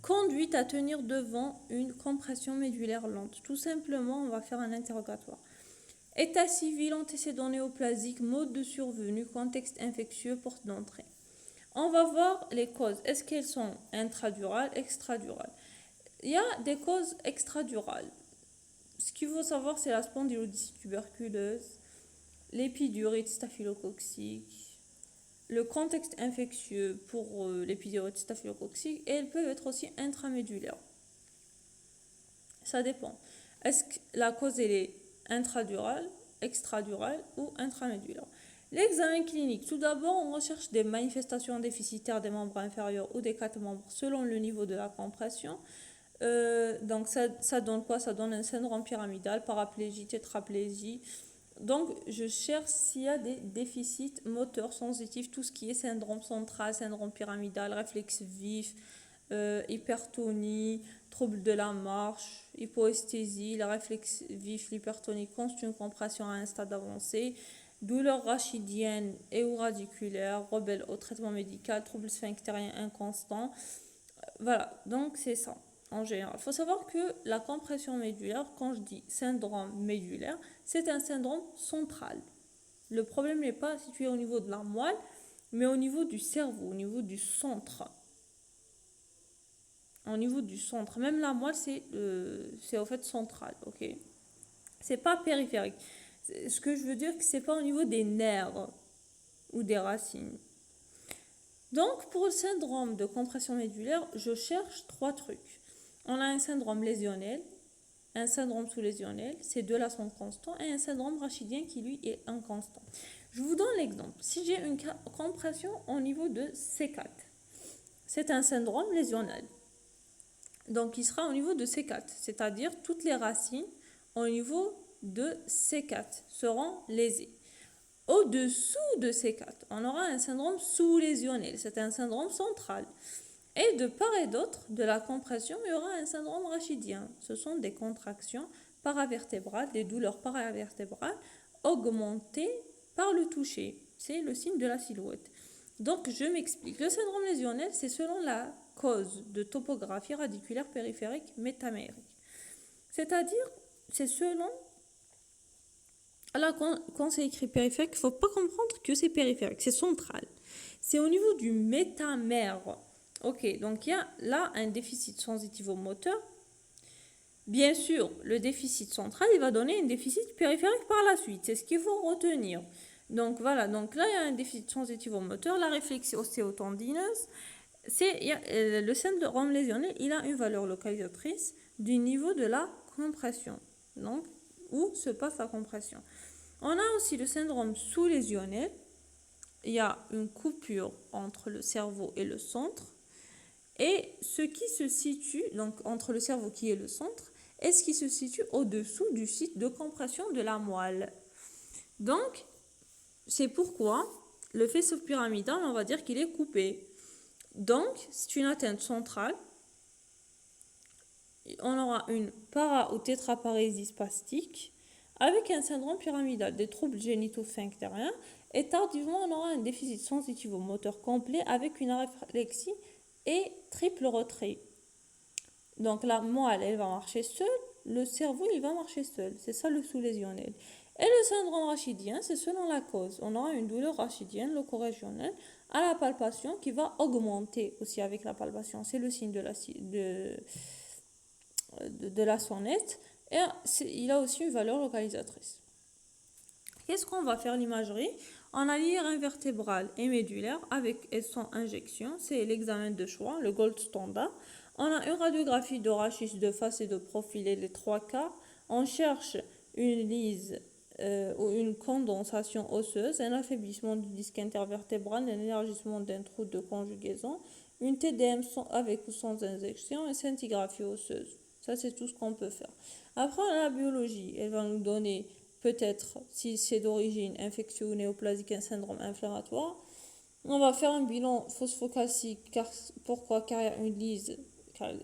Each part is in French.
conduit à tenir devant une compression médulaire lente? Tout simplement, on va faire un interrogatoire. État civil, antécédent néoplasique, mode de survenue, contexte infectieux, porte d'entrée. On va voir les causes. Est-ce qu'elles sont intradurales, extradurales? Il y a des causes extradurales. Ce qu'il faut savoir, c'est la spondylodistie tuberculeuse, l'épidurite staphylococcique, le contexte infectieux pour l'épidurite staphylococcique, et elles peuvent être aussi intramédulaires. Ça dépend. Est-ce que la cause elle est intradurale, extradurale ou intramédulaire? L'examen clinique. Tout d'abord, on recherche des manifestations déficitaires des membres inférieurs ou des quatre membres selon le niveau de la compression. Donc ça donne quoi? Ça donne un syndrome pyramidal, paraplégie, tétraplégie. Donc je cherche s'il y a des déficits moteurs sensitifs, tout ce qui est syndrome central, syndrome pyramidal, réflexe vif, hypertonie, trouble de la marche, hypoesthésie, le réflexe vif, l'hypertonie constitue une compression à un stade avancé, douleur rachidienne et ou radiculaire, rebelle au traitement médical, trouble sphinctérien inconstant. Voilà, donc c'est ça en général. Il faut savoir que la compression médulaire, quand je dis syndrome médulaire, c'est un syndrome central. Le problème n'est pas situé au niveau de la moelle, mais au niveau du cerveau, au niveau du centre. Au niveau du centre. Même la moelle, c'est au fait central, ok? C'est pas périphérique. Ce que je veux dire, que c'est pas au niveau des nerfs ou des racines. Donc, pour le syndrome de compression médulaire, je cherche trois trucs. On a un syndrome lésionnel, un syndrome sous-lésionnel, ces deux-là sont constants, et un syndrome rachidien qui, lui, est inconstant. Je vous donne l'exemple. Si j'ai une compression au niveau de C4, c'est un syndrome lésionnel. Donc, il sera au niveau de C4, c'est-à-dire toutes les racines au niveau de C4 seront lésées. Au-dessous de C4, on aura un syndrome sous-lésionnel, c'est un syndrome central. Et de part et d'autre de la compression, il y aura un syndrome rachidien. Ce sont des contractions paravertébrales, des douleurs paravertébrales augmentées par le toucher. C'est le signe de la silhouette. Donc, je m'explique. Le syndrome lésionnel, c'est selon la cause de topographie radiculaire périphérique métamérique. C'est-à-dire, c'est selon... Alors, quand c'est écrit périphérique, il ne faut pas comprendre que c'est périphérique, c'est central. C'est au niveau du métamère. Ok, donc il y a là un déficit sensitivo-moteur. Bien sûr, le déficit central, il va donner un déficit périphérique par la suite. C'est ce qu'il faut retenir. Donc voilà, donc là, il y a un déficit sensitivo-moteur. La réflexie ostéotendineuse, le syndrome lésionnel, il a une valeur localisatrice du niveau de la compression. Donc, où se passe la compression. On a aussi le syndrome sous-lésionnel. Il y a une coupure entre le cerveau et le centre. Et ce qui se situe, donc entre le cerveau qui est le centre, et ce qui se situe au-dessous du site de compression de la moelle. Donc, c'est pourquoi le faisceau pyramidal, on va dire qu'il est coupé. Donc, c'est une atteinte centrale. On aura une para- ou tétraparésie spastique avec un syndrome pyramidal, des troubles génito-sphinctériens, et tardivement, on aura un déficit sensitivo-moteur complet avec une aréflexie et triple retrait. Donc la moelle, elle va marcher seule, le cerveau, il va marcher seul. C'est ça le sous-lésionnel. Et le syndrome rachidien, c'est selon la cause. On aura une douleur rachidienne, locorégionale, à la palpation qui va augmenter aussi avec la palpation. C'est le signe de la sonnette. Et il a aussi une valeur localisatrice. Qu'est-ce qu'on va faire l'imagerie? On a l'IR invertébrale et médulaire avec et sans injection. C'est l'examen de choix, le gold standard. On a une radiographie de rachis de face et de profil et les trois quarts. On cherche une lise ou une condensation osseuse, un affaiblissement du disque intervertébral, un élargissement d'un trou de conjugaison, une TDM avec ou sans injection et scintigraphie osseuse. Ça, c'est tout ce qu'on peut faire. Après, la biologie, elle va nous donner peut-être, si c'est d'origine infectieuse ou néoplasique, un syndrome inflammatoire. On va faire un bilan phosphocalcique. Pourquoi? Car il y a une lyse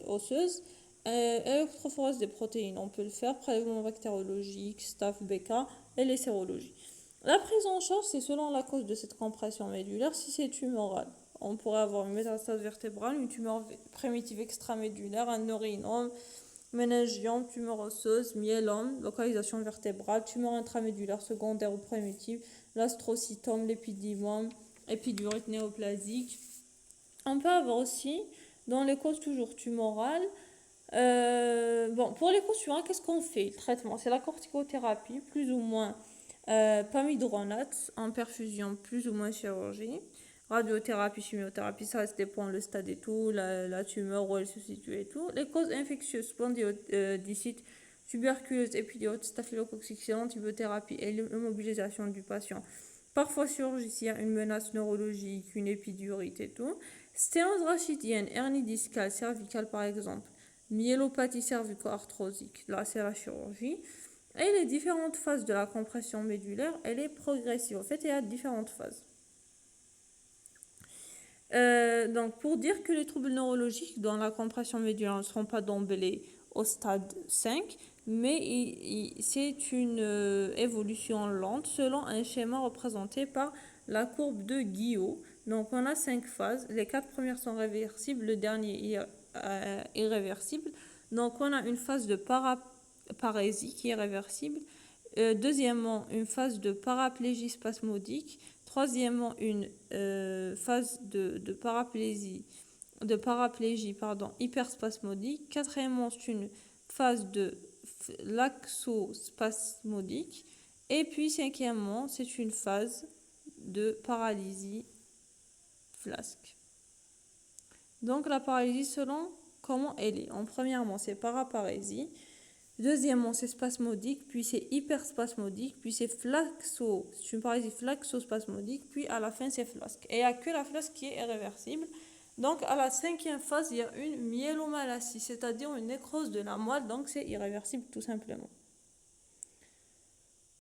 osseuse. Électrophorèse des protéines, on peut le faire. Prélèvement bactériologique, staph, BK et les sérologies. La prise en charge, c'est selon la cause de cette compression médulaire, si c'est tumoral. On pourrait avoir une métastase vertébrale, une tumeur primitive extramédulaire, un neurinome, méningiome, tumeur osseuse, myélome, localisation vertébrale, tumeur intramédulaire secondaire ou primitive, l'astrocytome, l'épidymome, épidurite néoplasique. On peut avoir aussi, dans les causes toujours tumorales, bon, pour les causes tumorales, qu'est-ce qu'on fait? Le traitement, c'est la corticothérapie, plus ou moins pamidronate en perfusion, plus ou moins chirurgie. Radiothérapie, chimiothérapie, ça dépend le stade et tout, la tumeur où elle se situe et tout. Les causes infectieuses, spondylodycite, tuberculose, épidiote, staphylococcus, antibiothérapie et l'immobilisation du patient. Parfois chirurgie s'il y a une menace neurologique, une épidurite et tout. Sténose rachidienne, hernie discale, cervicale par exemple, myélopathie cervico-arthrosique, là c'est la chirurgie. Et les différentes phases de la compression médulaire, elle est progressive. En fait, il y a différentes phases. Donc, pour dire que les troubles neurologiques dans la compression médulaire ne seront pas d'emblée au stade 5, mais c'est une évolution lente selon un schéma représenté par la courbe de Guillot. Donc, on a 5 phases. Les 4 premières sont réversibles, le dernier irréversible. Donc, on a une phase de paraparésie qui est réversible. Deuxièmement, une phase de paraplégie spasmodique. Troisièmement, une phase de paraplégie hyperspasmodique. Quatrièmement, c'est une phase de laxospasmodique. Et puis, cinquièmement, c'est une phase de paralysie flasque. Donc, la paralysie, selon comment elle est. En premièrement, c'est paraparésie. Deuxièmement, c'est spasmodique, puis c'est hyperspasmodique, puis c'est une paralysie flaxospasmodique, puis à la fin c'est flasque. Et il n'y a que la flasque qui est irréversible. Donc à la 5e phase, il y a une myélomalacie, c'est-à-dire une nécrose de la moelle, donc c'est irréversible tout simplement.